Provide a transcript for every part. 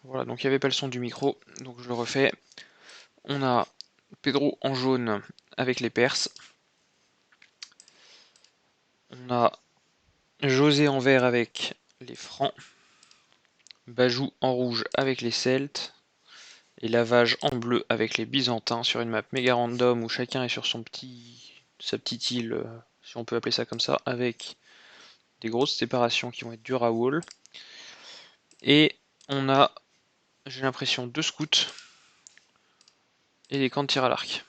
Voilà, donc il n'y avait pas le son du micro, donc je le refais. On a Pedro en jaune avec les Perses. On a José en vert avec les Francs. Bajou en rouge avec les Celtes. Et Lavage en bleu avec les Byzantins sur une map méga random où chacun est sur sa petite île, si on peut appeler ça comme ça, avec des grosses séparations qui vont être dures à wall. Et on a, j'ai l'impression, 2 scouts et des camps de tir à l'arc.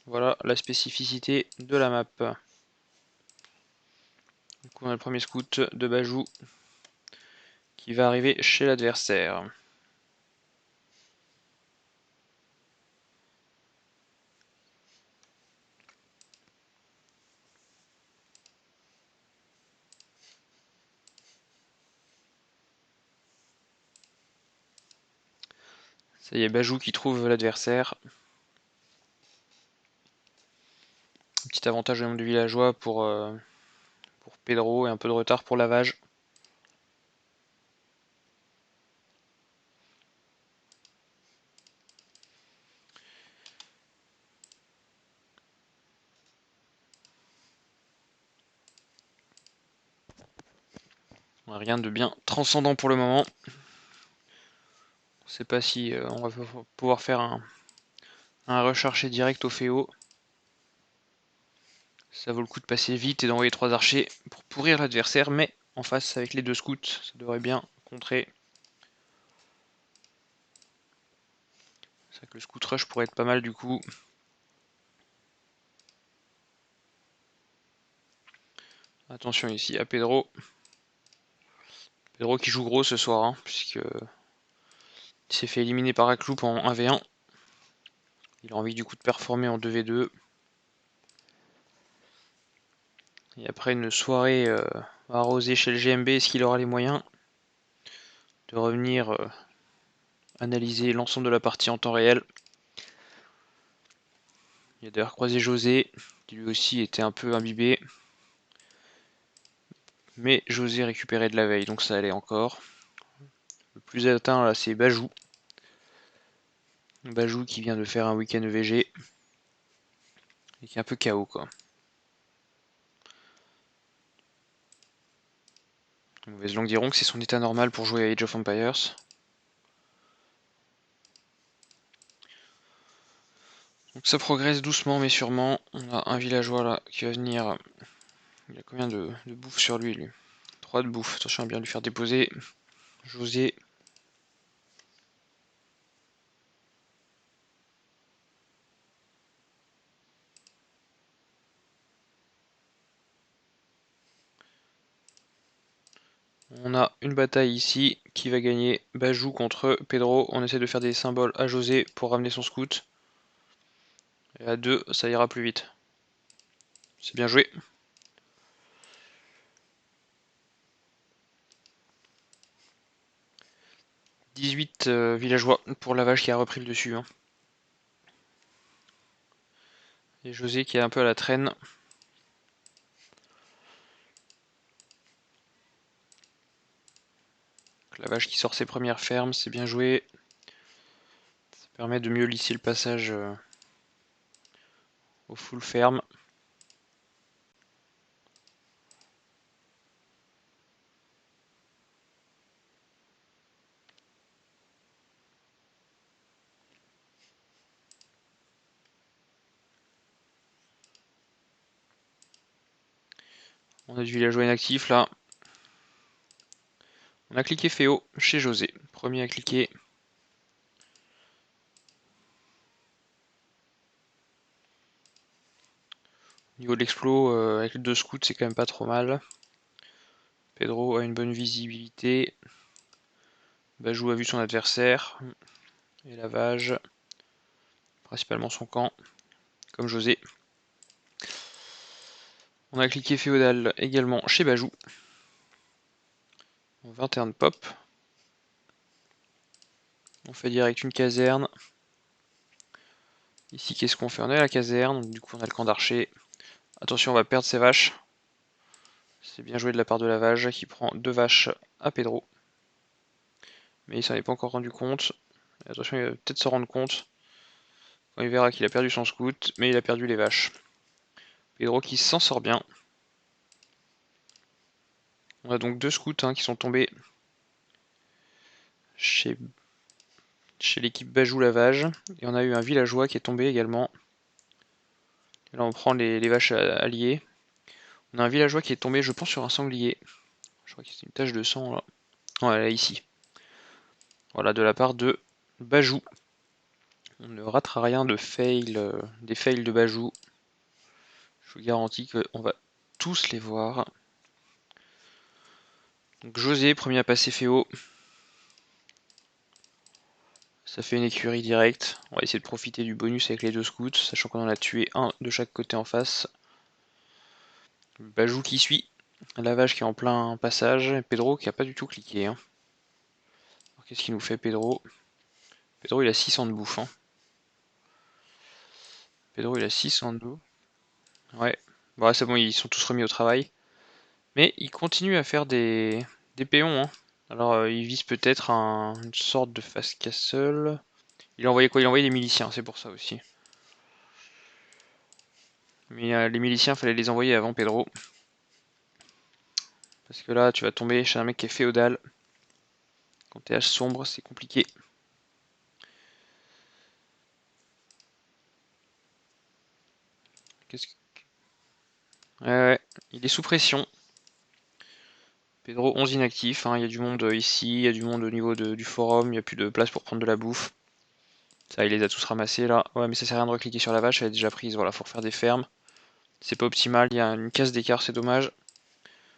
Voilà la spécificité de la map. Donc on a le premier scout de Bajou qui va arriver chez l'adversaire. Ça y est, Bajou qui trouve l'adversaire. Petit avantage au nombre de villageois pour Pedro et un peu de retard pour Lavage. Rien de bien transcendant pour le moment. On ne sait pas si on va pouvoir faire un recharger direct au Féo. Ça vaut le coup de passer vite et d'envoyer 3 archers pour pourrir l'adversaire, mais en face avec les 2 scouts, ça devrait bien contrer. C'est vrai que le scout rush pourrait être pas mal du coup. Attention ici à Pedro. Pedro qui joue gros ce soir, hein, puisque il s'est fait éliminer par Akloup en 1v1. Il a envie du coup de performer en 2v2. Et après une soirée arrosée chez le GMB, est-ce qu'il aura les moyens de revenir analyser l'ensemble de la partie en temps réel? Il a d'ailleurs croisé José, qui lui aussi était un peu imbibé. Mais José récupérait de la veille, donc ça allait encore. Le plus atteint là, c'est Bajou. Bajou qui vient de faire un week-end VG. Et qui est un peu KO quoi. Mauvaise langue diront que c'est son état normal pour jouer à Age of Empires. Donc ça progresse doucement mais sûrement. On a un villageois là qui va venir. Il a combien de bouffe sur lui 3 de bouffe. Attention à bien lui faire déposer. José. On a une bataille ici qui va gagner Bajou contre Pedro. On essaie de faire des symboles à José pour ramener son scout. Et à 2, ça ira plus vite. C'est bien joué. 18 villageois pour Lavage qui a repris le dessus. Hein. Et José qui est un peu à la traîne. Lavage qui sort ses premières fermes, c'est bien joué. Ça permet de mieux lisser le passage au full ferme. On a du villageois inactif là. On a cliqué Féo chez José. Premier à cliquer. Au niveau de l'explo, avec les 2 scouts, c'est quand même pas trop mal. Pedro a une bonne visibilité. Bajou a vu son adversaire. Et Lavage, principalement son camp, comme José. On a cliqué féodal également chez Bajou. 21 de pop. On fait direct une caserne. Ici, qu'est-ce qu'on fait? On est à la caserne, donc du coup on a le camp d'archer. Attention, on va perdre ses vaches. C'est bien joué de la part de Lavage qui prend 2 vaches à Pedro. Mais il s'en est pas encore rendu compte. Et attention, il va peut-être se rendre compte quand il verra qu'il a perdu son scout, mais il a perdu les vaches. Pedro qui s'en sort bien. On a donc 2 scouts qui sont tombés chez l'équipe Bajou-Lavage. Et on a eu un villageois qui est tombé également. Et là on prend les vaches alliées. On a un villageois qui est tombé, je pense, sur un sanglier. Je crois que c'est une tache de sang là. Ouais, là, ici. Voilà, de la part de Bajou. On ne ratera rien de fail, des fails de Bajou. Je vous garantis qu'on va tous les voir. Donc José, premier à passer Féo. Ça fait une écurie directe. On va essayer de profiter du bonus avec les 2 scouts, sachant qu'on en a tué un de chaque côté en face. Bajou qui suit. Lavage qui est en plein passage. Et Pedro qui a pas du tout cliqué. Qu'est-ce qu'il nous fait Pedro? Pedro il a 600 de bouffe. Pedro il a 600 de bouffe. Ouais. Bon, c'est bon, ils sont tous remis au travail. Mais il continue à faire des péons. Alors il vise peut-être une sorte de fast castle. Il a envoyé quoi? Il a envoyé des miliciens, c'est pour ça aussi. Mais les miliciens, fallait les envoyer avant Pedro. Parce que là, tu vas tomber chez un mec qui est féodal. Quand t'es H sombre, c'est compliqué. Qu'est-ce que... Ouais, il est sous pression. Pedro 11 inactif, il y a du monde ici, il y a du monde au niveau du forum, il n'y a plus de place pour prendre de la bouffe. Ça, il les a tous ramassés là. Ouais, mais ça sert à rien de recliquer sur la vache, elle est déjà prise, voilà, faut refaire des fermes. C'est pas optimal, il y a une case d'écart, c'est dommage.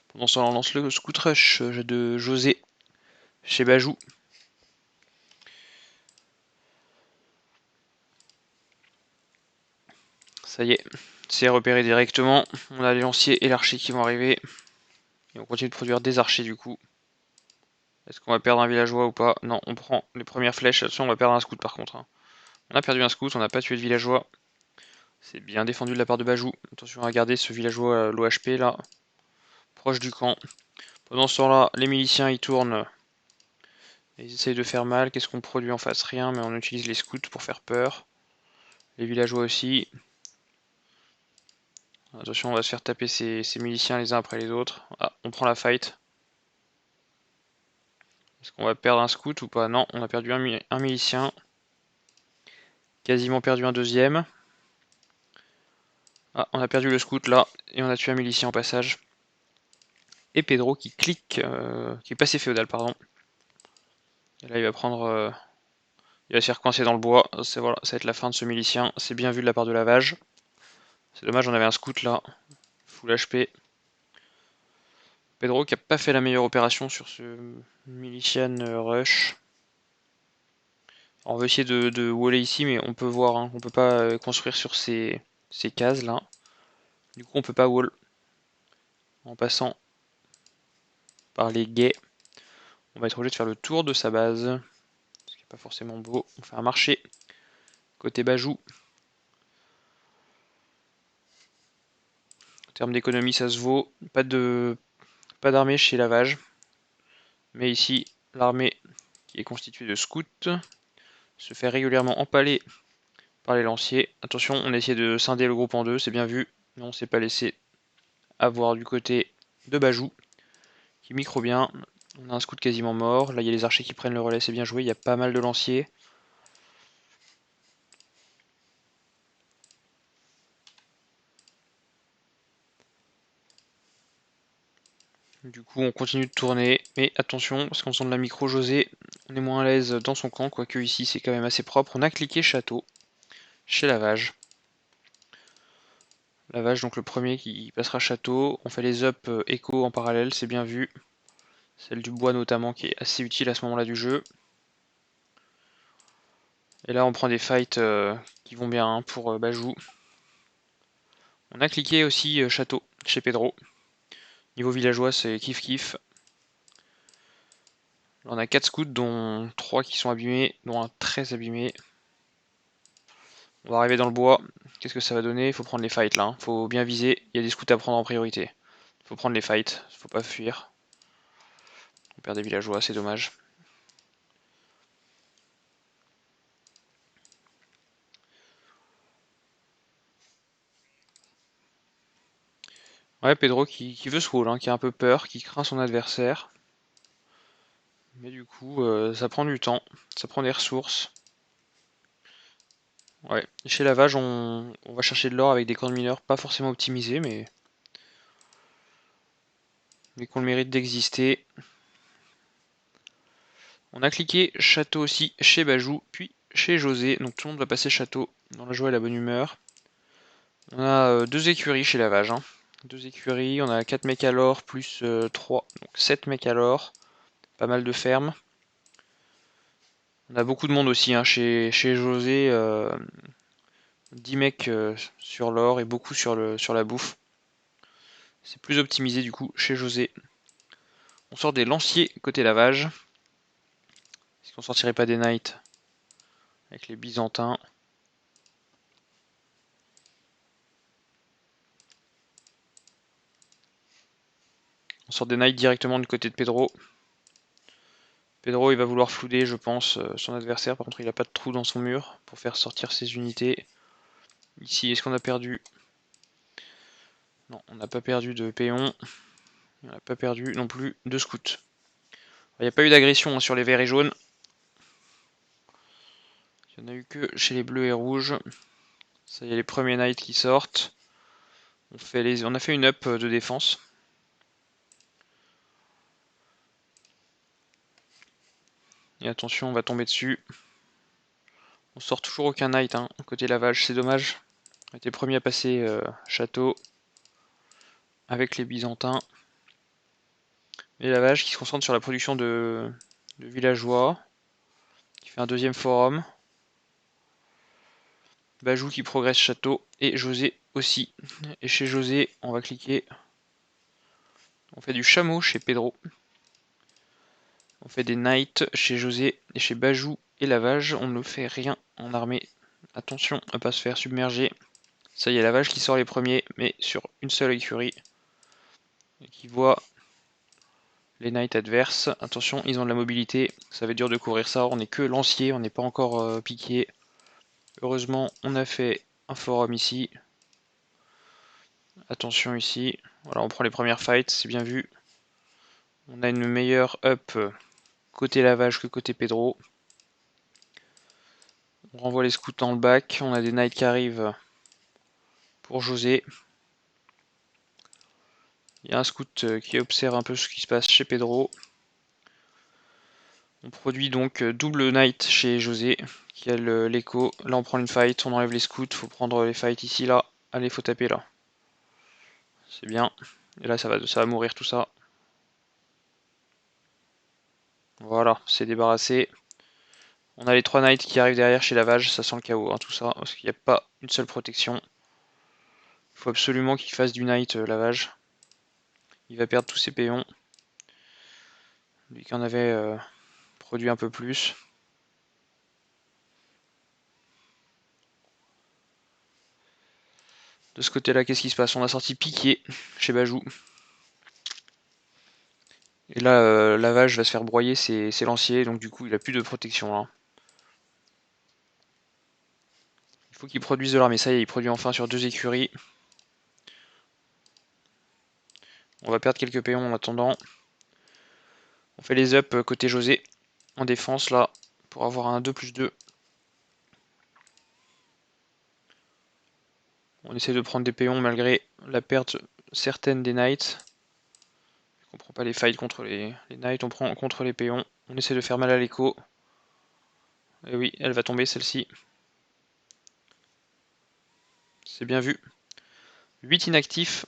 Pendant ce temps, on lance le scout rush de José chez Bajou. Ça y est, c'est repéré directement. On a les lanciers et l'archer qui vont arriver. Et on continue de produire des archers du coup. Est-ce qu'on va perdre un villageois ou pas? Non, on prend les premières flèches. Attention, on va perdre un scout par contre. On a perdu un scout, on n'a pas tué de villageois. C'est bien défendu de la part de Bajou. Attention à garder ce villageois l'OHP là, proche du camp. Pendant ce temps-là, les miliciens ils tournent. Et ils essayent de faire mal. Qu'est-ce qu'on produit en face? Rien, mais on utilise les scouts pour faire peur. Les villageois aussi. Attention, on va se faire taper ces miliciens les uns après les autres. Ah, on prend la fight. Est-ce qu'on va perdre un scout ou pas? Non, on a perdu un milicien. Quasiment perdu un deuxième. Ah, on a perdu le scout là. Et on a tué un milicien au passage. Et Pedro qui clique, qui est passé féodal, pardon. Et là, il va prendre... il va se faire coincer dans le bois. Voilà, ça va être la fin de ce milicien. C'est bien vu de la part de Lavage. C'est dommage, on avait un scout là. Full HP. Pedro qui a pas fait la meilleure opération sur ce milician rush. Alors on va essayer de waller ici, mais on peut voir, on peut pas construire sur ces cases là. Du coup, on peut pas wall en passant par les guets. On va être obligé de faire le tour de sa base, ce qui n'est pas forcément beau. On fait un marché côté Bajou. En termes d'économie, ça se vaut. Pas d'armée chez Lavage. Mais ici, l'armée qui est constituée de scouts se fait régulièrement empaler par les lanciers. Attention, on a essayé de scinder le groupe en deux, c'est bien vu. Mais on s'est pas laissé avoir du côté de Bajou, qui micro bien. On a un scout quasiment mort. Là, il y a les archers qui prennent le relais, c'est bien joué. Il y a pas mal de lanciers. Du coup, on continue de tourner. Mais attention, parce qu'en faisant de la micro José, on est moins à l'aise dans son camp. Quoique ici, c'est quand même assez propre. On a cliqué château chez Lavage. Lavage, donc le premier qui passera château. On fait les up écho en parallèle, c'est bien vu. Celle du bois notamment qui est assez utile à ce moment-là du jeu. Et là on prend des fights qui vont bien pour Bajou. On a cliqué aussi château chez Pedro. Niveau villageois c'est kiff kiff. Là, on a 4 scouts dont 3 qui sont abîmés, dont un très abîmé. On va arriver dans le bois. Qu'est-ce que ça va donner? Il faut prendre les fights là. Faut bien viser. Il y a des scouts à prendre en priorité. Il faut prendre les fights. Faut pas fuir. perd des villageois, c'est dommage. Ouais, Pedro qui veut se wall, hein, qui a un peu peur, qui craint son adversaire. Mais du coup, ça prend du temps, ça prend des ressources. Ouais, chez Lavage, on va chercher de l'or avec des camps de mineurs pas forcément optimisés, mais qu'on le mérite d'exister. On a cliqué château aussi chez Bajou, puis chez José, donc tout le monde va passer château dans la joie et la bonne humeur. On a deux écuries chez Lavage, hein. Deux écuries, on a 4 mecs à l'or plus 3, donc 7 mecs à l'or, pas mal de fermes. On a beaucoup de monde aussi, hein, chez José, 10 mecs sur l'or et beaucoup sur la bouffe. C'est plus optimisé du coup chez José. On sort des lanciers côté Lavage. Est-ce qu'on sortirait pas des knights avec les byzantins? On sort des knights directement du côté de Pedro. Pedro, il va vouloir flouder, je pense, son adversaire. Par contre, il n'a pas de trou dans son mur pour faire sortir ses unités. Ici, est-ce qu'on a perdu? Non, on n'a pas perdu de péon. On n'a pas perdu non plus de scout. Il n'y a pas eu d'agression, hein, sur les verts et jaunes. Il n'y en a eu que chez les bleus et rouges. Ça y est, les premiers knights qui sortent. On a fait une up de défense. Et attention, on va tomber dessus. On sort toujours aucun knight, hein, côté Lavage, c'est dommage. On était premier à passer château avec les byzantins. Et Lavage qui se concentre sur la production de villageois, qui fait un deuxième forum. Bajou qui progresse château et José aussi. Et chez José, on va cliquer. On fait du chameau chez Pedro. On fait des knights chez José et chez Bajou et Lavage. On ne fait rien en armée. Attention à ne pas se faire submerger. Ça y est, Lavage qui sort les premiers, mais sur une seule écurie. Et qui voit les knights adverses. Attention, ils ont de la mobilité. Ça va être dur de courir ça. On n'est que lancier, on n'est pas encore piqué. Heureusement, on a fait un forum ici. Attention ici. Voilà, on prend les premières fights, c'est bien vu. On a une meilleure up côté Lavage que côté Pedro. On renvoie les scouts dans le bac. On a des knights qui arrivent pour José. Il y a un scout qui observe un peu ce qui se passe chez Pedro. On produit donc double knight chez José, qui a l'écho. Là on prend une fight, on enlève les scouts, faut prendre les fights ici, là. Allez, faut taper là. C'est bien. Et là ça va mourir tout ça. Voilà, c'est débarrassé. On a les 3 knights qui arrivent derrière chez Lavage, ça sent le chaos, hein, tout ça, parce qu'il n'y a pas une seule protection. Il faut absolument qu'il fasse du knight Lavage. Il va perdre tous ses péons. Lui qui en avait produit un peu plus. De ce côté-là, qu'est-ce qui se passe? On a sorti Piqué chez Bajou. Et là, Lavage va se faire broyer ses lanciers, donc du coup, il a plus de protection là. Il faut qu'il produise de l'armée. Ça y est, il produit enfin sur 2 écuries. On va perdre quelques péons en attendant. On fait les up côté José en défense là pour avoir un 2+2. On essaie de prendre des péons malgré la perte certaine des knights. On prend pas les fights contre les knights, on prend contre les péons. On essaie de faire mal à l'écho. Et oui, elle va tomber celle-ci. C'est bien vu. 8 inactifs.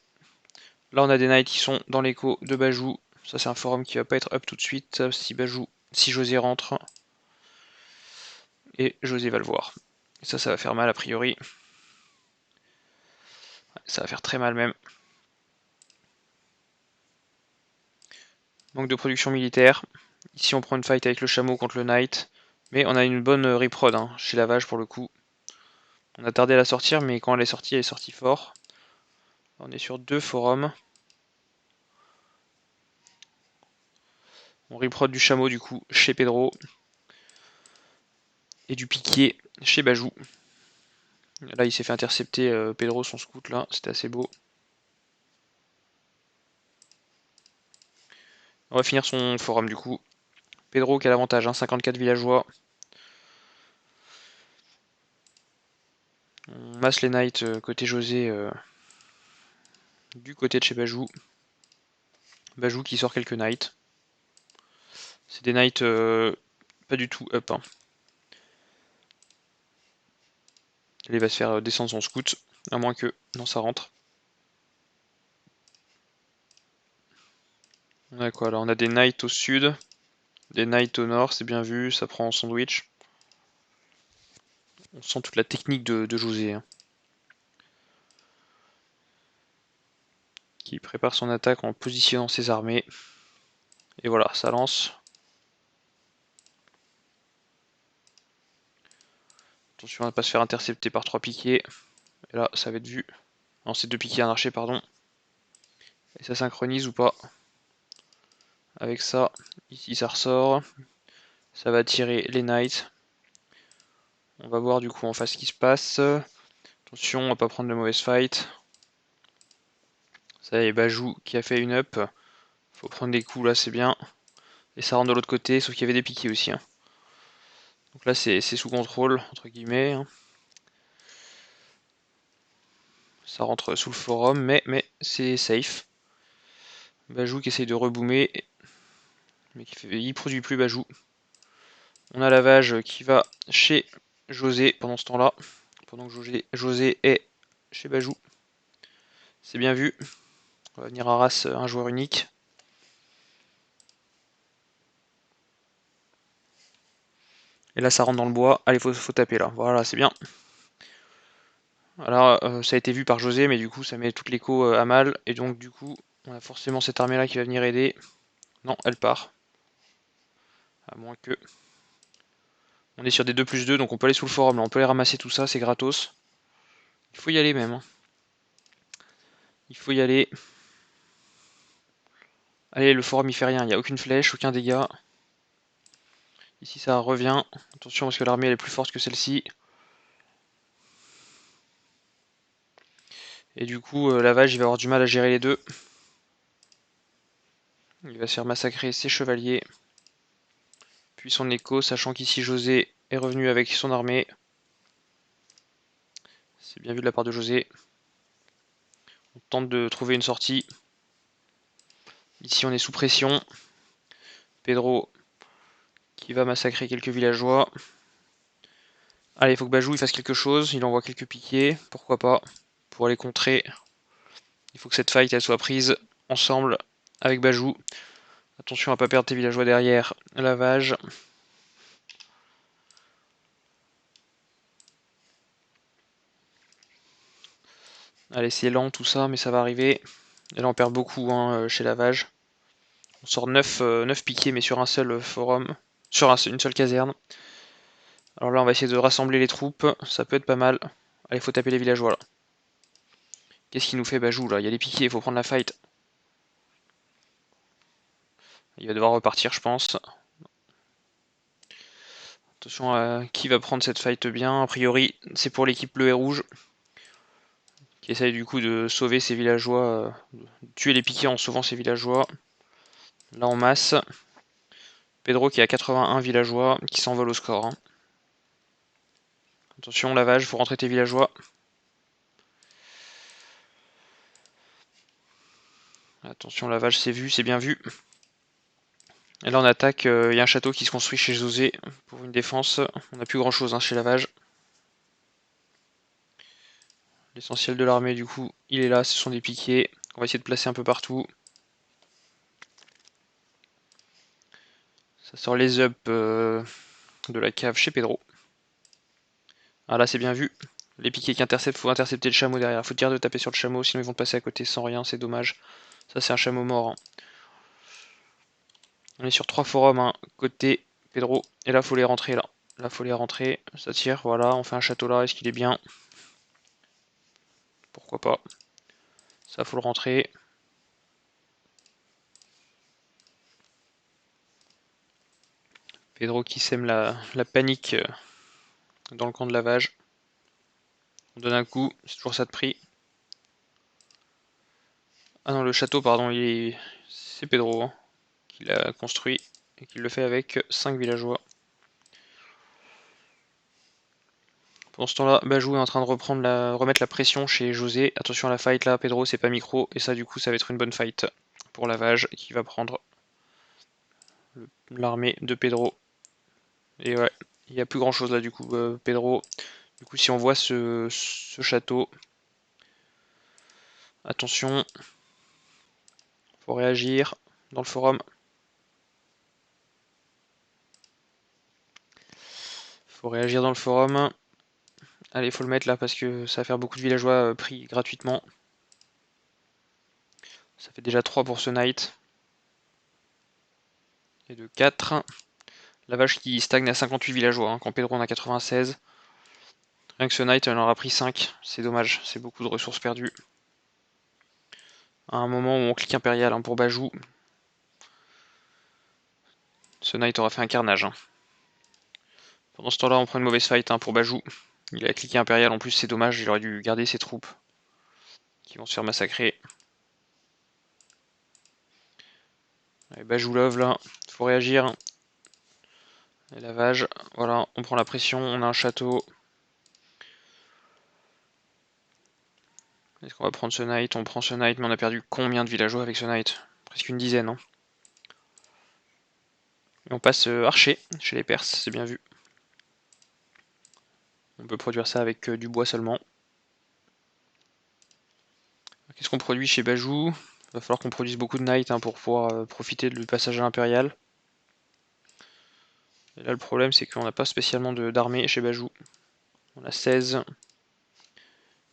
Là on a des knights qui sont dans l'écho de Bajou. Ça c'est un forum qui va pas être up tout de suite. Si José rentre. Et José va le voir. Et ça va faire mal a priori. Ça va faire très mal même. Manque de production militaire. Ici on prend une fight avec le chameau contre le knight. Mais on a une bonne reprod hein, chez Lavage pour le coup. On a tardé à la sortir, mais quand elle est sortie fort. On est sur 2 forums. On reprod du chameau du coup chez Pedro. Et du piquier chez Bajou. Là il s'est fait intercepter Pedro son scout là, c'était assez beau. On va finir son forum du coup. Pedro qui a l'avantage, hein, 54 villageois. On masse les knights côté José du côté de chez Bajou. Bajou qui sort quelques knights. C'est des knights pas du tout up. Hein. Là, il va se faire descendre son scout, à moins que... Non, ça rentre. On a quoi là? On a des knights au sud, des knights au nord, c'est bien vu, ça prend en sandwich. On sent toute la technique de José. Hein. Qui prépare son attaque en positionnant ses armées. Et voilà, ça lance. Attention à ne pas se faire intercepter par 3 piquets. Et là, ça va être vu. Non, c'est 2 piquets, un archer, pardon. Et ça synchronise ou pas? Avec ça, ici ça ressort. Ça va tirer les knights. On va voir du coup en face ce qui se passe. Attention, on va pas prendre de mauvaise fight. Ça y est, Bajou qui a fait une up. Faut prendre des coups là, c'est bien. Et ça rentre de l'autre côté, sauf qu'il y avait des piquets aussi. Hein. Donc là, c'est sous contrôle, entre guillemets. Hein. Ça rentre sous le forum, mais c'est safe. Bajou qui essaye de reboomer. Mais il produit plus Bajou. On a Lavage qui va chez José pendant ce temps-là. Pendant que José est chez Bajou. C'est bien vu. On va venir à race un joueur unique. Et là, ça rentre dans le bois. Allez, faut taper là. Voilà, c'est bien. Voilà, ça a été vu par José, mais du coup, ça met toute l'écho à mal. Et donc, du coup, on a forcément cette armée-là qui va venir aider. Non, elle part. À moins que... On est sur des 2+2, donc on peut aller sous le forum. Là, on peut aller ramasser tout ça, c'est gratos. Il faut y aller même. Hein. Il faut y aller. Allez, le forum il fait rien, il n'y a aucune flèche, aucun dégât. Ici ça revient. Attention parce que l'armée elle est plus forte que celle-ci. Et du coup, Lavage il va avoir du mal à gérer les deux. Il va se faire massacrer ses chevaliers. Puis son écho, sachant qu'ici José est revenu avec son armée. C'est bien vu de la part de José. On tente de trouver une sortie. Ici on est sous pression. Pedro qui va massacrer quelques villageois. Allez, il faut que Bajou il fasse quelque chose. Il envoie quelques piquets, pourquoi pas, pour aller contrer. Il faut que cette fight elle soit prise ensemble avec Bajou. Attention à pas perdre tes villageois derrière. Lavage. Allez, c'est lent tout ça, mais ça va arriver. Et là, on perd beaucoup hein, chez Lavage. On sort 9 piquets, mais sur un seul forum. Sur une seule caserne. Alors là, on va essayer de rassembler les troupes. Ça peut être pas mal. Allez, faut taper les villageois là. Qu'est-ce qu'il nous fait Bajou là? Il y a les piquets, il faut prendre la fight. Il va devoir repartir, je pense. Attention à qui va prendre cette fight bien. A priori, c'est pour l'équipe bleu et rouge. Qui essaye du coup de sauver ses villageois. Tuer les piquets en sauvant ses villageois. Là en masse. Pedro qui a 81 villageois qui s'envole au score. Hein. Attention, Lavage, faut rentrer tes villageois. Attention, Lavage, c'est vu, c'est bien vu. Et là, on attaque. Il y a un château qui se construit chez José pour une défense. On n'a plus grand chose hein, chez Lavage. L'essentiel de l'armée, du coup, il est là. Ce sont des piquets. On va essayer de placer un peu partout. Ça sort les up de la cave chez Pedro. Ah là, c'est bien vu. Les piquets qui interceptent, faut intercepter le chameau derrière. Faut dire de taper sur le chameau, sinon ils vont passer à côté sans rien, c'est dommage. Ça, c'est un chameau mort. Hein. On est sur 3 forums, hein, côté Pedro. Et là, faut les rentrer là. Là, faut les rentrer. Ça tire, voilà. On fait un château là. Est-ce qu'il est bien? Pourquoi pas. Ça, faut le rentrer. Pedro qui sème la panique dans le camp de lavage. On donne un coup, c'est toujours ça de prix. Ah non, le château, pardon, c'est Pedro hein, qui l'a construit et qui le fait avec 5 villageois. Pendant ce temps-là, Bajou est en train de remettre la pression chez José. Attention à la fight là, Pedro c'est pas micro, et ça du coup ça va être une bonne fight pour Lavage qui va prendre l'armée de Pedro. Et ouais, il n'y a plus grand chose là du coup, Pedro. Du coup si on voit ce château, attention, faut réagir dans le forum. Faut réagir dans le forum. Allez, faut le mettre là parce que ça va faire beaucoup de villageois pris gratuitement. Ça fait déjà 3 pour ce knight. Et de 4. La vache qui stagne à 58 villageois, hein, quand Pedro en a 96. Rien que ce knight en aura pris 5. C'est dommage, c'est beaucoup de ressources perdues. À un moment où on clique impérial hein, pour Bajou. Ce knight aura fait un carnage. Hein. Pendant ce temps-là, on prend une mauvaise fight hein, pour Bajou. Il a cliqué impérial en plus, c'est dommage, il aurait dû garder ses troupes. Qui vont se faire massacrer. Allez, Bajou love là, faut réagir. Et lavage, voilà, on prend la pression, on a un château. Est-ce qu'on va prendre ce knight? On prend ce knight, mais on a perdu combien de villageois avec ce knight? Presque une dizaine. Hein. Et on passe archer chez les Perses, c'est bien vu. On peut produire ça avec du bois seulement. Qu'est-ce qu'on produit chez Bajou? Il va falloir qu'on produise beaucoup de knights hein, pour pouvoir profiter du passage à l'impérial. Et là le problème c'est qu'on n'a pas spécialement d'armée chez Bajou. On a 16.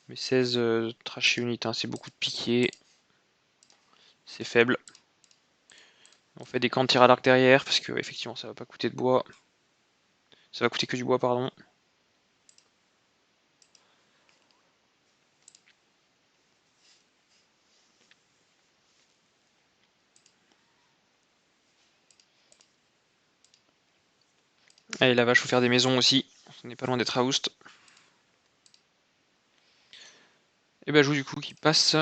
Mais 16 trash unit, hein, c'est beaucoup de piquets. C'est faible. On fait des camps de tir à l'arc derrière parce que effectivement ça va pas coûter de bois. Ça va coûter que du bois pardon. Allez la vache faut faire des maisons aussi. On n'est pas loin d'être à Oust. Et Bajou du coup qui passe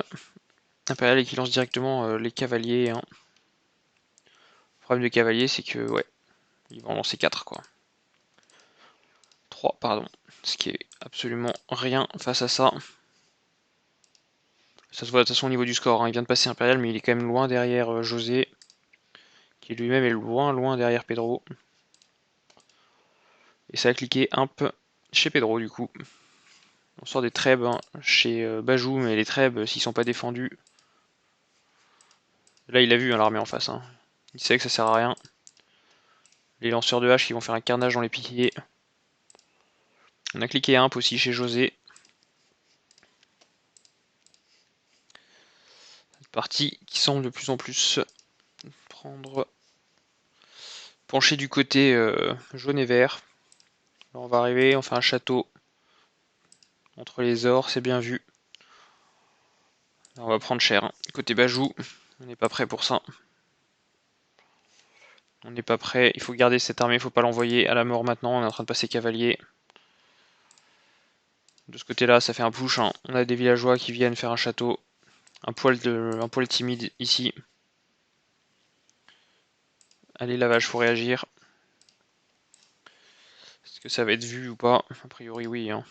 impérial et qui lance directement les cavaliers. Hein. Le problème des cavaliers c'est que ouais, ils vont en lancer 4 quoi. 3 pardon. Ce qui est absolument rien face à ça. Ça se voit de toute façon au niveau du score. Hein. Il vient de passer impérial mais il est quand même loin derrière José. Qui lui-même est loin derrière Pedro. Et ça a cliqué un peu chez Pedro du coup. On sort des trèbes hein, chez Bajou, mais les trèbes, s'ils sont pas défendus. Là, il a vu hein, l'armée en face. Hein. Il sait que ça sert à rien. Les lanceurs de hache qui vont faire un carnage dans les piquets. On a cliqué imp aussi chez José. Cette partie qui semble de plus en plus prendre. Pencher du côté jaune et vert. Là, on va arriver, on fait un château entre les ors, c'est bien vu. Là, on va prendre cher. Hein. Côté Bajou, on n'est pas prêt pour ça. On n'est pas prêt, il faut garder cette armée, il ne faut pas l'envoyer à la mort maintenant, on est en train de passer cavalier. De ce côté-là, ça fait un push, hein. On a des villageois qui viennent faire un château. Un poil timide ici. Allez, lavage, faut réagir. Est-ce que ça va être vu ou pas? A priori, oui. Hein.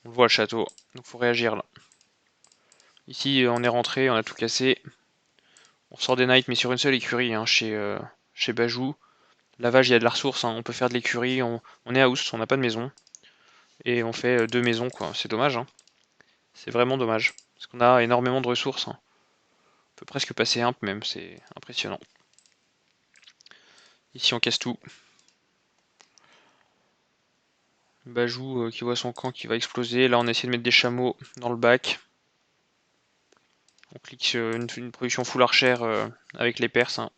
On le voit le château, donc faut réagir là. Ici, on est rentré, on a tout cassé. On sort des knights, mais sur une seule écurie, hein, chez Bajou. Lavage, il y a de la ressource, hein. On peut faire de l'écurie. On est à Oust, on n'a pas de maison. Et on fait 2 maisons, quoi. C'est dommage, hein. C'est vraiment dommage. Parce qu'on a énormément de ressources. Hein. On peut presque passer un même, c'est impressionnant. Ici, on casse tout. Bajou qui voit son camp qui va exploser. Là, on essaie de mettre des chameaux dans le bac. On clique sur une production full archer avec les Perses. Hein.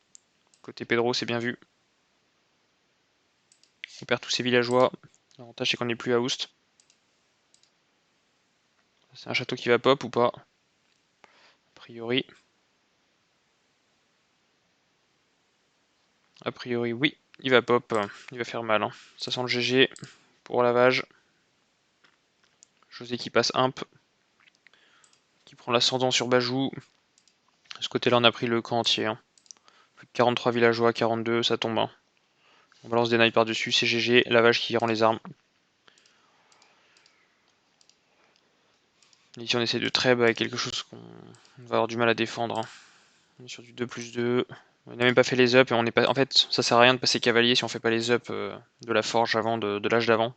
Côté Pedro, c'est bien vu. On perd tous ses villageois. L'avantage, c'est qu'on n'est plus à Oust. C'est un château qui va pop ou pas? A priori. A priori, oui, il va pop, il va faire mal. Hein. Ça sent le GG pour lavage. José qui passe imp, qui prend l'ascendant sur Bajou. De ce côté-là, on a pris le camp entier. Hein. Plus de 43 villageois, 42, ça tombe. Hein. On balance des nailles par-dessus, c'est GG. Lavage qui rend les armes. Ici, on essaie de treb avec quelque chose qu'on va avoir du mal à défendre. Hein. On est sur du 2+2. On n'a même pas fait les up et on est pas. En fait, ça sert à rien de passer cavalier si on fait pas les up de la forge avant, de l'âge d'avant.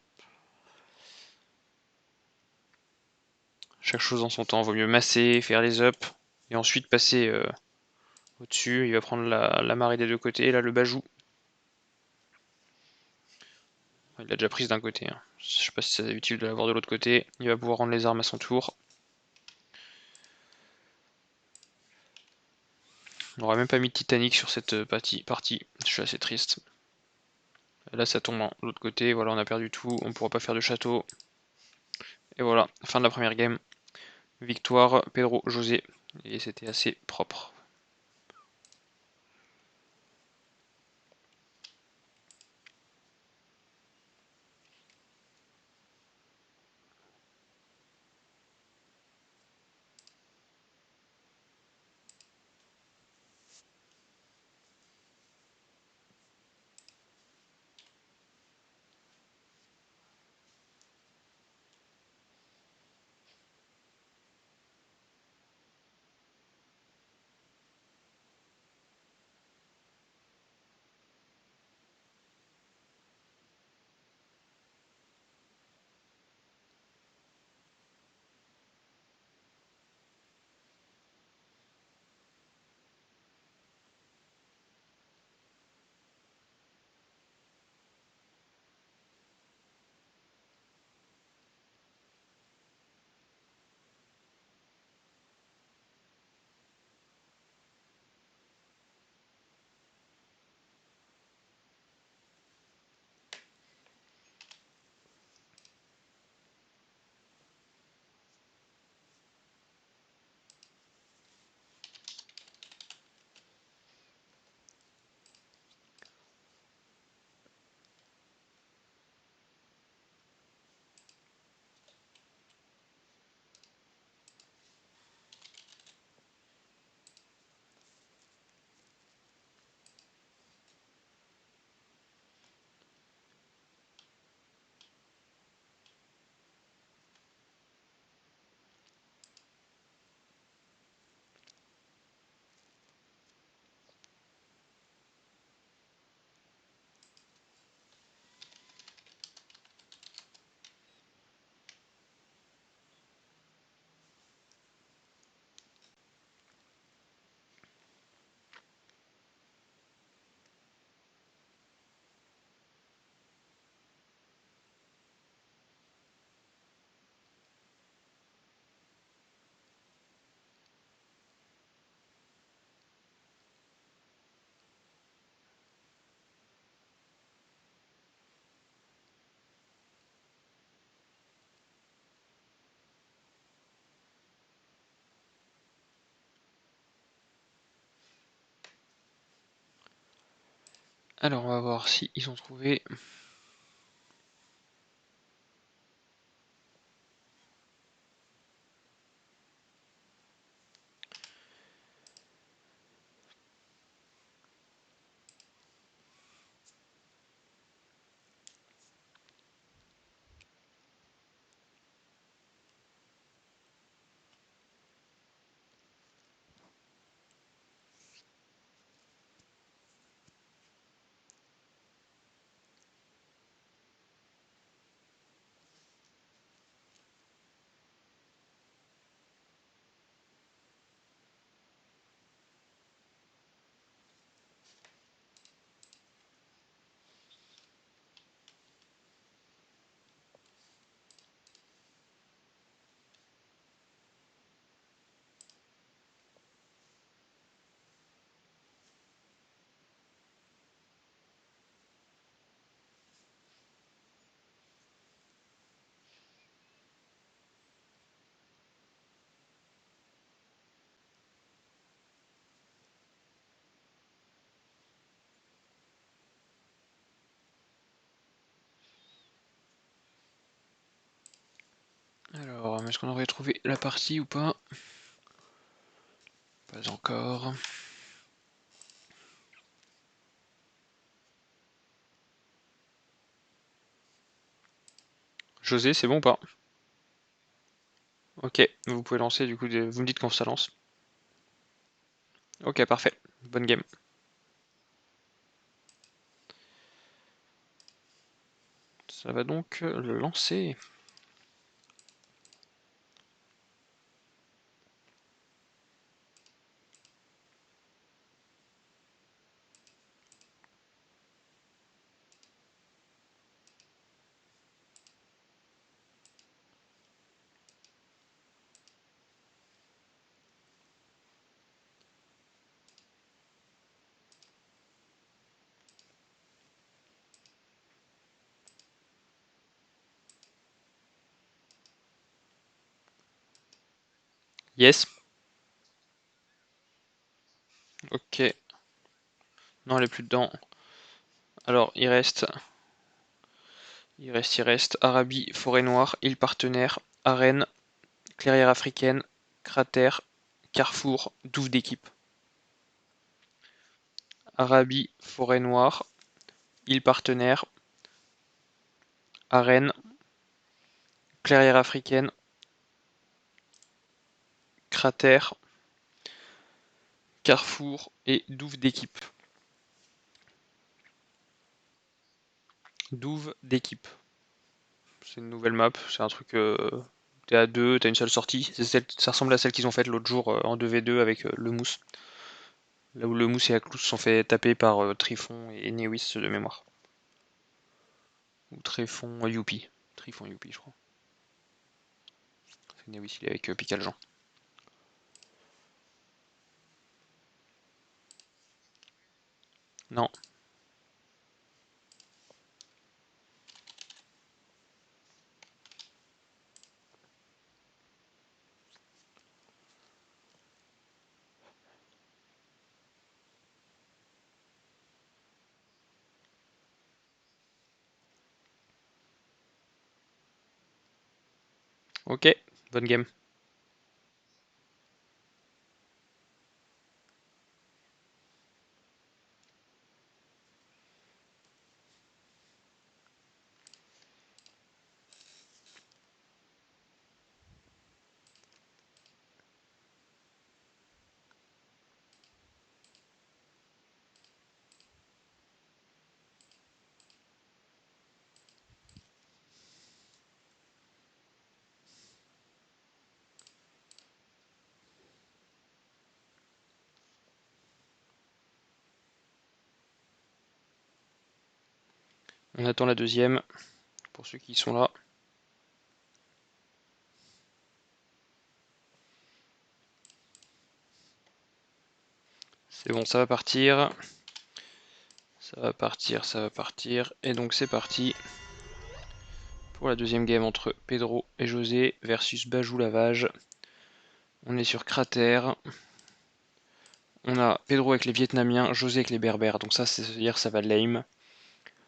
Chaque chose en son temps. Vaut mieux masser, faire les up et ensuite passer au-dessus. Il va prendre la marée des deux côtés. Là, le Bajou. Il l'a déjà prise d'un côté. Hein. Je sais pas si c'est utile de l'avoir de l'autre côté. Il va pouvoir rendre les armes à son tour. On n'aurait même pas mis de Titanic sur cette partie. Je suis assez triste. Et là, ça tombe de l'autre côté. Voilà, on a perdu tout. On ne pourra pas faire de château. Et voilà, fin de la première game. Victoire, Pedro, José. Et c'était assez propre. Alors, on va voir si ils ont trouvé. Est-ce qu'on aurait trouvé la partie ou pas? Pas encore. José, c'est bon ou pas? Ok, vous pouvez lancer du coup, vous me dites quand ça lance. Ok, parfait. Bonne game. Ça va donc le lancer. Yes. Ok. Non, elle est plus dedans. Alors, il reste Arabie, Forêt Noire, Île Partenaire, Arène, Clairière Africaine, Cratère, Carrefour, Douve d'équipe. Arabie, Forêt Noire, Île Partenaire, Arène, Clairière Africaine, Cratère, Carrefour et Douve d'équipe. Douve d'équipe. C'est une nouvelle map, c'est un truc. T'es à deux, t'as une seule sortie. Ça ressemble à celle qu'ils ont faite l'autre jour en 2v2 avec le Mousse. Là où le Mousse et Aklous se sont fait taper par Trifon et Newis de mémoire. Ou Trifon Youpi. Trifon Youpi, je crois. C'est Newis, il est avec Picaljean. Non. Ok, bonne game. On attend la deuxième, pour ceux qui sont là. C'est bon, ça va partir. Ça va partir, ça va partir. Et donc c'est parti pour la deuxième game entre Pedro et José versus Bajou Lavage. On est sur Cratère. On a Pedro avec les Vietnamiens, José avec les Berbères. Donc ça, c'est-à-dire ça va lame.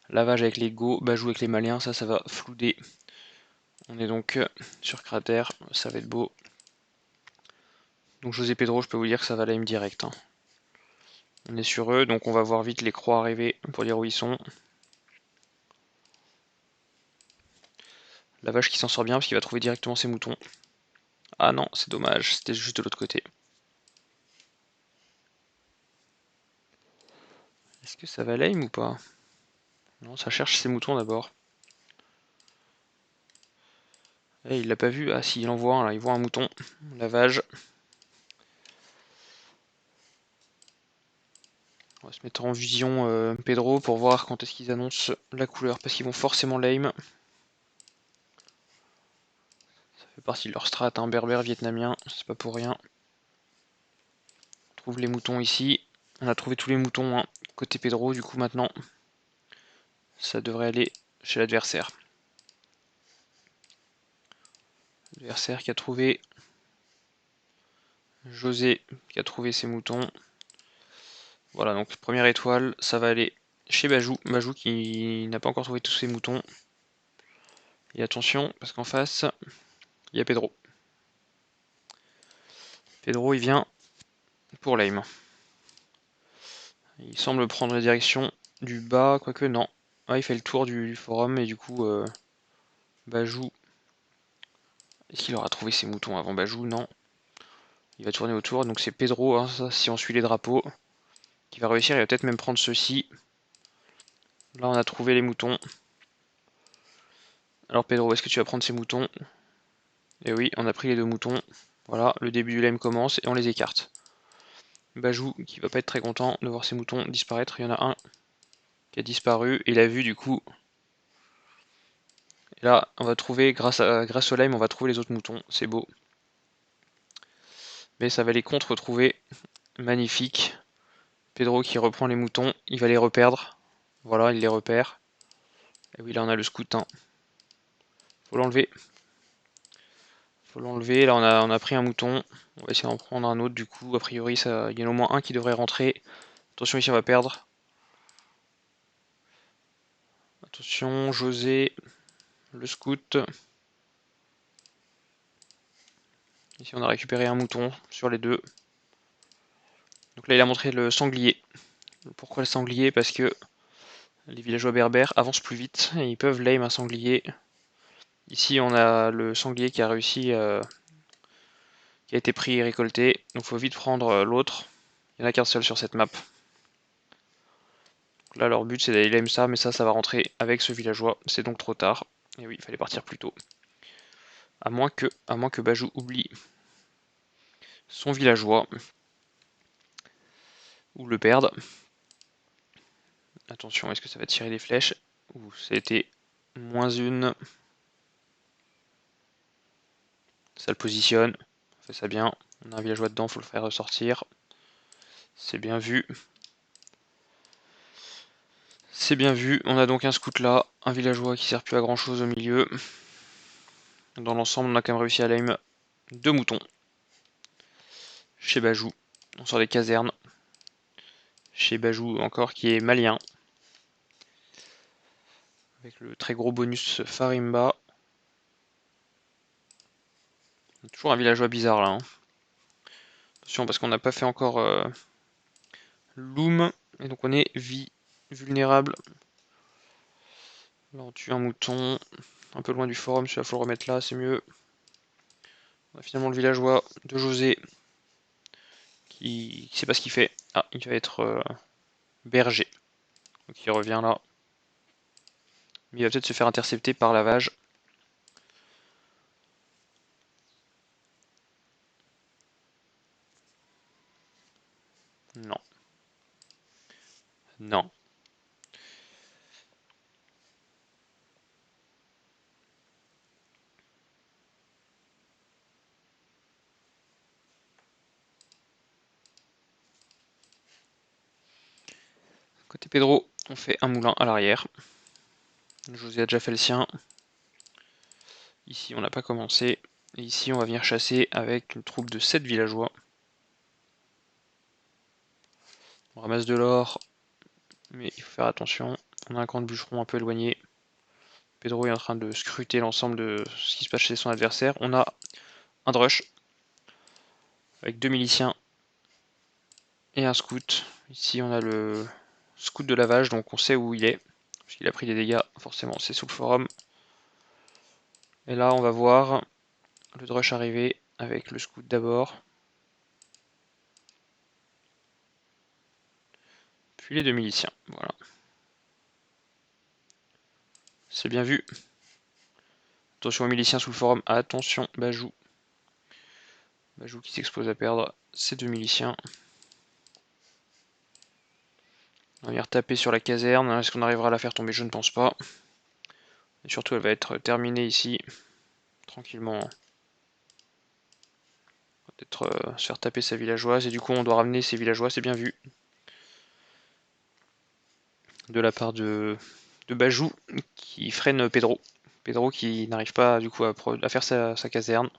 Lavage avec les Go, Bajou avec les Maliens. Ça va flouder. On est donc sur Cratère. Ça va être beau. Donc José Pedro, je peux vous dire que ça va lame direct. Hein. On est sur eux, donc on va voir vite les croix arriver pour dire où ils sont. Lavage qui s'en sort bien parce qu'il va trouver directement ses moutons. Ah non, c'est dommage, c'était juste de l'autre côté. Est-ce que ça va lame ou pas? Non, ça cherche ses moutons d'abord. Eh, il l'a pas vu. Ah si, il en voit un là, il voit un mouton. Lavage. On va se mettre en vision Pedro pour voir quand est-ce qu'ils annoncent la couleur parce qu'ils vont forcément lame. Ça fait partie de leur strat, hein, berbère vietnamien, c'est pas pour rien. On trouve les moutons ici. On a trouvé tous les moutons hein, côté Pedro, du coup maintenant ça devrait aller chez l'adversaire. L'adversaire qui a trouvé José qui a trouvé ses moutons. Voilà, donc première étoile, ça va aller chez Bajou. Bajou qui n'a pas encore trouvé tous ses moutons. Et attention, parce qu'en face, il y a Pedro. Pedro il vient pour l'aim. Il semble prendre la direction du bas, quoique non. Ah, il fait le tour du forum et du coup Bajou. Est-ce qu'il aura trouvé ses moutons avant Bajou? Non. Il va tourner autour, donc c'est Pedro, hein, ça, si on suit les drapeaux, qui va réussir. Il va peut-être même prendre ceux-ci. Là on a trouvé les moutons. Alors Pedro, est-ce que tu vas prendre ces moutons? Et oui, on a pris les 2 moutons. Voilà, le début du lame commence et on les écarte. Bajou qui va pas être très content de voir ses moutons disparaître. Il y en a un qui a disparu et il a vu du coup. Et là, on va trouver, grâce au lime, on va trouver les autres moutons. C'est beau. Mais ça va les contre-retrouver. Magnifique. Pedro qui reprend les moutons. Il va les reperdre. Voilà, il les repère. Et oui, là on a le scout. Hein. Faut l'enlever. Faut l'enlever. Là on a pris un mouton. On va essayer d'en prendre un autre du coup. A priori, il y en a au moins un qui devrait rentrer. Attention, ici on va perdre. Attention, José, le scout. Ici on a récupéré un mouton sur les 2. Donc là il a montré le sanglier. Pourquoi le sanglier? Parce que les villageois berbères avancent plus vite et ils peuvent lame un sanglier. Ici on a le sanglier qui a réussi, qui a été pris et récolté. Donc il faut vite prendre l'autre. Il n'y en a qu'un seul sur cette map. Donc là leur but c'est d'aller lame ça, mais ça va rentrer avec ce villageois. C'est donc trop tard. Et oui, il fallait partir plus tôt. À moins que Bajou oublie son villageois. Ou le perde. Attention, est-ce que ça va tirer des flèches? Ouh, ça a été -1. Ça le positionne. On fait ça bien. On a un villageois dedans, faut le faire ressortir. C'est bien vu. C'est bien vu. On a donc un scout là, un villageois qui sert plus à grand chose au milieu. Dans l'ensemble, on a quand même réussi à lame 2 moutons. Chez Bajou. On sort des casernes. Chez Bajou encore qui est malien. Avec le très gros bonus Farimba. Toujours un villageois bizarre là. Hein. Attention parce qu'on n'a pas fait encore Loom. Et donc on est vulnérable. Là on tue un mouton. Un peu loin du forum, celui-là faut le remettre là, c'est mieux. On a finalement le villageois de José. Qui sait pas ce qu'il fait. Ah, il va être berger. Donc il revient là. Mais il va peut-être se faire intercepter par Lavage. Non. Non. Côté Pedro, on fait un moulin à l'arrière. José a déjà fait le sien. Ici, on n'a pas commencé. Et ici, on va venir chasser avec une troupe de 7 villageois. On ramasse de l'or, mais il faut faire attention. On a un camp de bûcherons un peu éloigné. Pedro est en train de scruter l'ensemble de ce qui se passe chez son adversaire. On a un drush avec 2 miliciens et un scout. Ici, on a le scout de lavage, donc on sait où il est. Parce qu'il a pris des dégâts, forcément, c'est sous le forum. Et là, on va voir le drush arriver avec le scout d'abord. Puis les 2 miliciens, voilà. C'est bien vu. Attention aux miliciens sous le forum, attention, Bajou. Bajou qui s'expose à perdre ses 2 miliciens. On va venir taper sur la caserne. Est-ce qu'on arrivera à la faire tomber? Je ne pense pas. Et surtout, elle va être terminée ici, tranquillement. On va peut-être se faire taper sa villageoise. Et du coup, on doit ramener ses villageois, c'est bien vu. De la part de Bajou, qui freine Pedro. Pedro qui n'arrive pas du coup à faire sa caserne.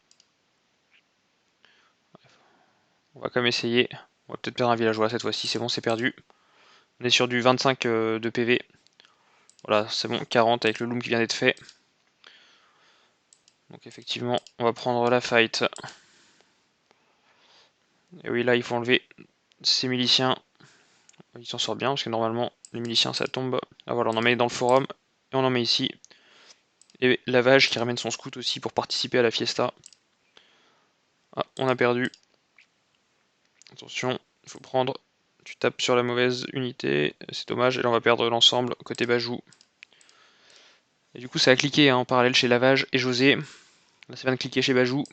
On va quand même essayer. On va peut-être perdre un villageois cette fois-ci, c'est bon, c'est perdu. On est sur du 25 de PV. Voilà, c'est bon, 40 avec le loom qui vient d'être fait. Donc effectivement, on va prendre la fight. Et oui, là, il faut enlever ces miliciens. Ils s'en sortent bien, parce que normalement, les miliciens, ça tombe. Ah voilà, on en met dans le forum, et on en met ici. Et Lavage qui ramène son scout aussi pour participer à la fiesta. Ah, on a perdu. Attention, il faut prendre. Tu tapes sur la mauvaise unité, c'est dommage. Et là, on va perdre l'ensemble côté Bajou. Et du coup, ça a cliqué hein, en parallèle chez Lavage et José. Là, ça vient de cliquer chez Bajou.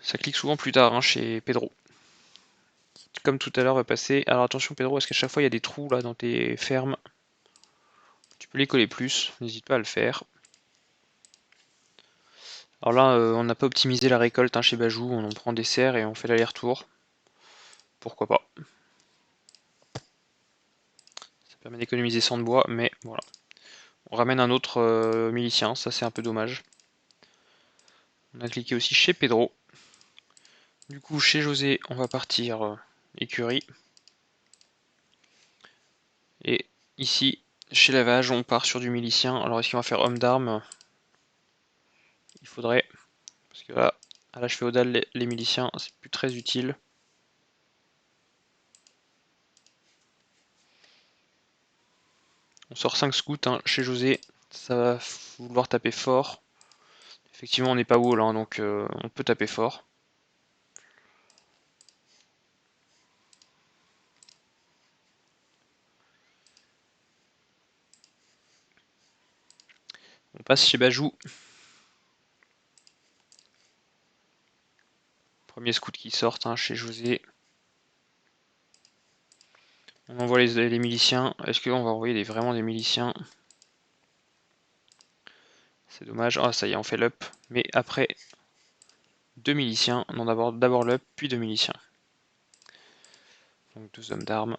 Ça clique souvent plus tard hein, chez Pedro. Comme tout à l'heure, va passer. Alors attention, Pedro, parce qu'à chaque fois, il y a des trous là dans tes fermes. Tu peux les coller plus, n'hésite pas à le faire. Alors là, on n'a pas optimisé la récolte hein, chez Bajou, on en prend des serres et on fait l'aller-retour. Pourquoi pas. Ça permet d'économiser 100 de bois, mais voilà. On ramène un autre milicien, ça c'est un peu dommage. On a cliqué aussi chez Pedro. Du coup, chez José, on va partir écurie. Et ici, chez Lavage, on part sur du milicien. Alors est-ce qu'on va faire homme d'armes? Il faudrait, parce que là, à l'âge féodal, les miliciens, c'est plus très utile. On sort 5 scouts hein, chez José, ça va vouloir taper fort. Effectivement, on n'est pas wall, hein, donc on peut taper fort. On passe chez Bajou. Premier scout qui sort hein, chez José. On envoie les miliciens. Est-ce qu'on va envoyer vraiment des miliciens? C'est dommage. Ah, ça y est, on fait l'up. Mais après, 2 miliciens. On en d'abord l'up, puis 2 miliciens. Donc 2 hommes d'armes.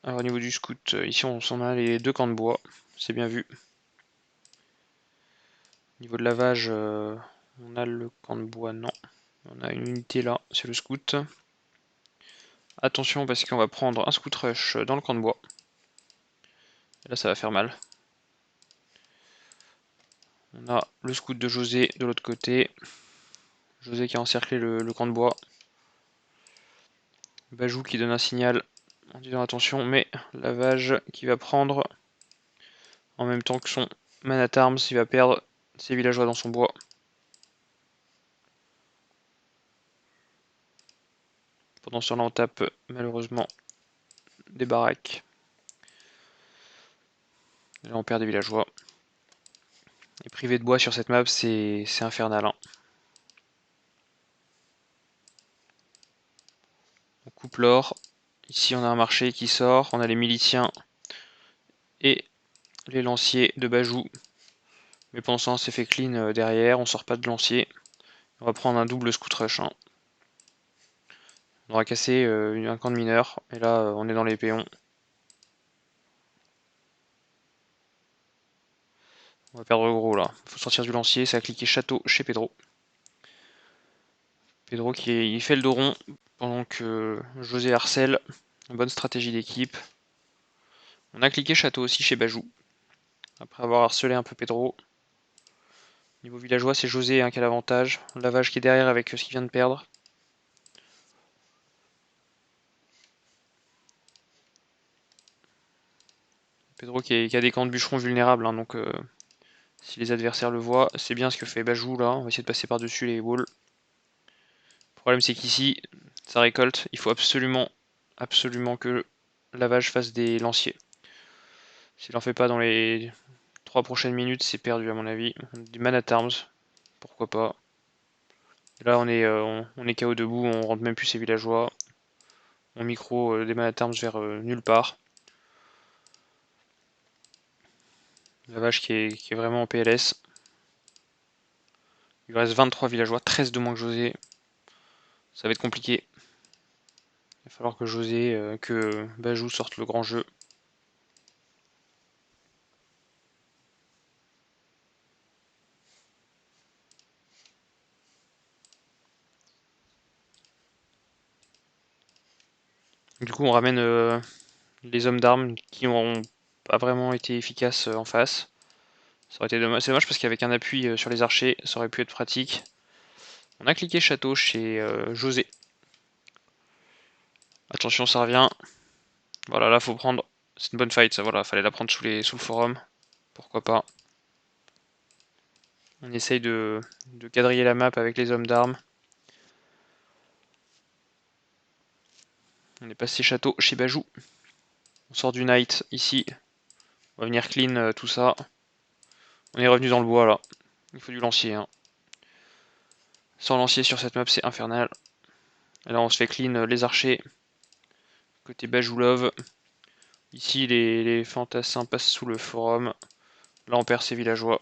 Alors au niveau du scout, ici on s'en a les 2 camps de bois. C'est bien vu. Au niveau de lavage, on a le camp de bois, non. On a une unité là, c'est le scout. Attention parce qu'on va prendre un scout rush dans le camp de bois. Et là ça va faire mal. On a le scout de José de l'autre côté. José qui a encerclé le camp de bois. Bajou qui donne un signal en disant attention, mais Lavage qui va prendre en même temps que son man at arms, il va perdre ses villageois dans son bois. Pendant ce temps-là, on tape malheureusement des baraques. Et là, on perd des villageois. Et privé de bois sur cette map, c'est infernal. Hein. On coupe l'or. Ici, on a un marché qui sort. On a les miliciens et les lanciers de Bajou. Mais pendant ce temps, c'est fait clean derrière. On sort pas de lancier. On va prendre un double scout rush. Hein. On aura cassé un camp de mineurs. Et là, on est dans les péons. On va perdre gros là. Faut sortir du lancier. Ça a cliqué château chez Pedro. Pedro il fait le dos rond pendant que José harcèle. Bonne stratégie d'équipe. On a cliqué château aussi chez Bajou. Après avoir harcelé un peu Pedro. Niveau villageois, c'est José hein, qui a l'avantage. Lavage qui est derrière avec ce qu'il vient de perdre. Pedro qui a des camps de bûcherons vulnérables, hein, donc si les adversaires le voient, c'est bien ce que fait Bajou là. On va essayer de passer par-dessus les walls. Le problème c'est qu'ici, ça récolte. Il faut absolument que Lavage fasse des lanciers. S'il n'en fait pas dans les 3 prochaines minutes, c'est perdu à mon avis. Des man at arms, pourquoi pas. Et là on est KO debout, on rentre même plus ses villageois. On micro des man at arms vers nulle part. Lavage qui est vraiment en PLS. Il lui reste 23 villageois, 13 de moins que José. Ça va être compliqué. Il va falloir que que Bajou sorte le grand jeu. Du coup, on ramène les hommes d'armes qui n'ont pas vraiment été efficaces en face. Ça aurait été dommage. C'est dommage parce qu'avec un appui sur les archers, ça aurait pu être pratique. On a cliqué château chez José. Attention, ça revient. Voilà, là, faut prendre. C'est une bonne fight, ça, voilà. Fallait la prendre sous le forum. Pourquoi pas. On essaye de quadriller la map avec les hommes d'armes. On est passé château chez Bajou. On sort du night ici. On va venir clean tout ça. On est revenu dans le bois là. Il faut du lancier. Hein. Sans lancier sur cette map, c'est infernal. Et là, on se fait clean les archers. Côté Bajou Love. Ici, les fantassins passent sous le forum. Là, on perd ses villageois.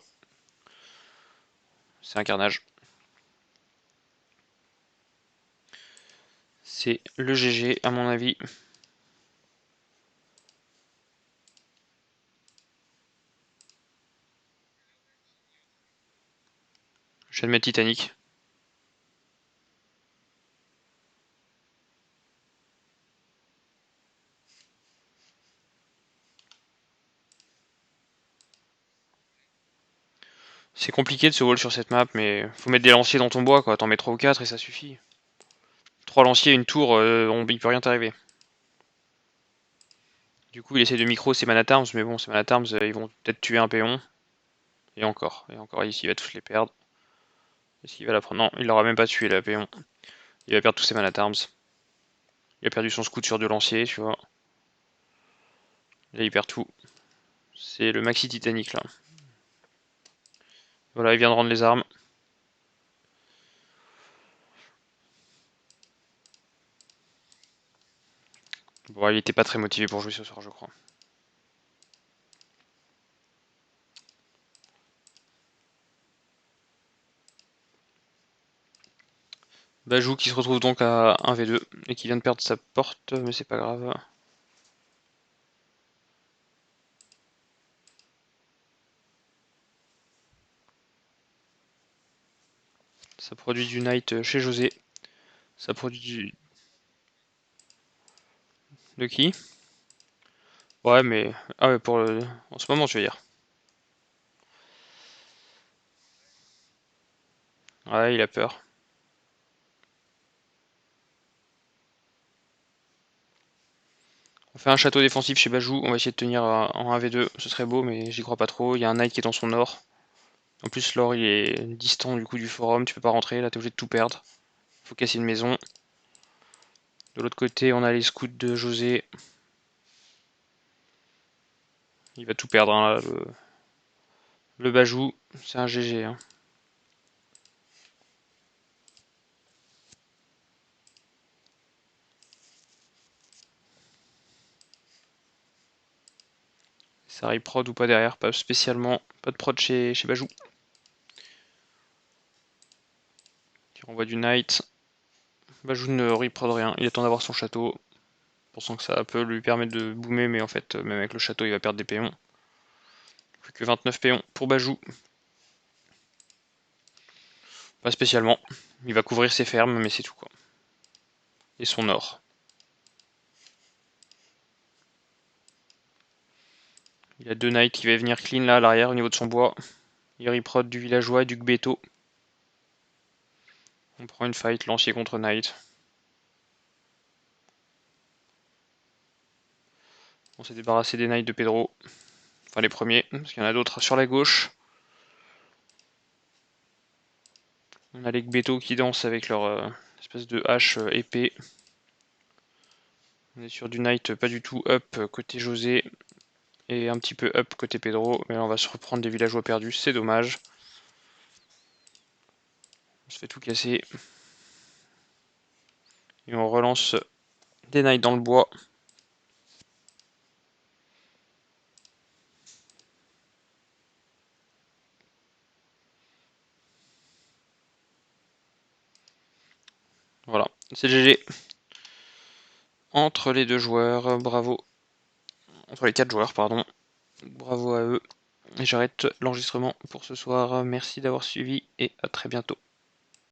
C'est un carnage. C'est le GG, à mon avis. Je vais le mettre Titanic. C'est compliqué de se wall sur cette map, mais faut mettre des lanciers dans ton bois, quoi. T'en mets 3 ou 4 et ça suffit. 3 lanciers, une tour, il peut rien t'arriver. Du coup, il essaie de micro ses Manatarms, mais bon, ces Manatarms, ils vont peut-être tuer un péon. Et encore ici, il va tous les perdre. Est-ce qu'il va la prendre? Non, il l'aura même pas tué, la péon. Il va perdre tous ses Manatarms. Il a perdu son scout sur 2 lanciers, tu vois. Là, il perd tout. C'est le maxi Titanic, là. Voilà, il vient de rendre les armes. Bon, il était pas très motivé pour jouer ce soir, je crois. Bajou qui se retrouve donc à 1v2 et qui vient de perdre sa porte, mais c'est pas grave. Ça produit du Knight chez José. Ça produit du... De qui? Ouais, mais... Ah ouais, pour le... En ce moment, tu veux dire. Ouais, il a peur. On fait un château défensif chez Bajou, on va essayer de tenir en 1v2, ce serait beau, mais j'y crois pas trop. Il y a un Knight qui est dans son or. En plus, l'or il est distant du coup du forum, tu peux pas rentrer, là t'es obligé de tout perdre. Faut casser une maison. De l'autre côté, on a les scouts de José. Il va tout perdre, hein, là, le Bajou, c'est un GG. Hein. Ça arrive prod ou pas derrière, pas spécialement. Pas de prod chez Bajou. Tu renvoies du Knight. Bajou ne reprod rien, il attend d'avoir son château. Pensant que ça peut lui permettre de boomer, mais en fait, même avec le château, il va perdre des péons. Plus que 29 péons pour Bajou. Pas spécialement. Il va couvrir ses fermes, mais c'est tout quoi. Et son or. Il a 2 knights qui va venir clean là à l'arrière au niveau de son bois. Il reprod du villageois et du Gbeto. On prend une fight, lancier contre knight. On s'est débarrassé des knights de Pedro. Enfin les premiers, parce qu'il y en a d'autres sur la gauche. On a les Gbeto qui dansent avec leur espèce de hache épée. On est sur du knight pas du tout up côté José. Et un petit peu up côté Pedro. Mais là on va se reprendre des villageois perdus, c'est dommage. On se fait tout casser. Et on relance des knights dans le bois. Voilà, c'est GG. Entre les deux joueurs, bravo. Entre les 4 joueurs, pardon. Bravo à eux. Et j'arrête l'enregistrement pour ce soir. Merci d'avoir suivi et à très bientôt.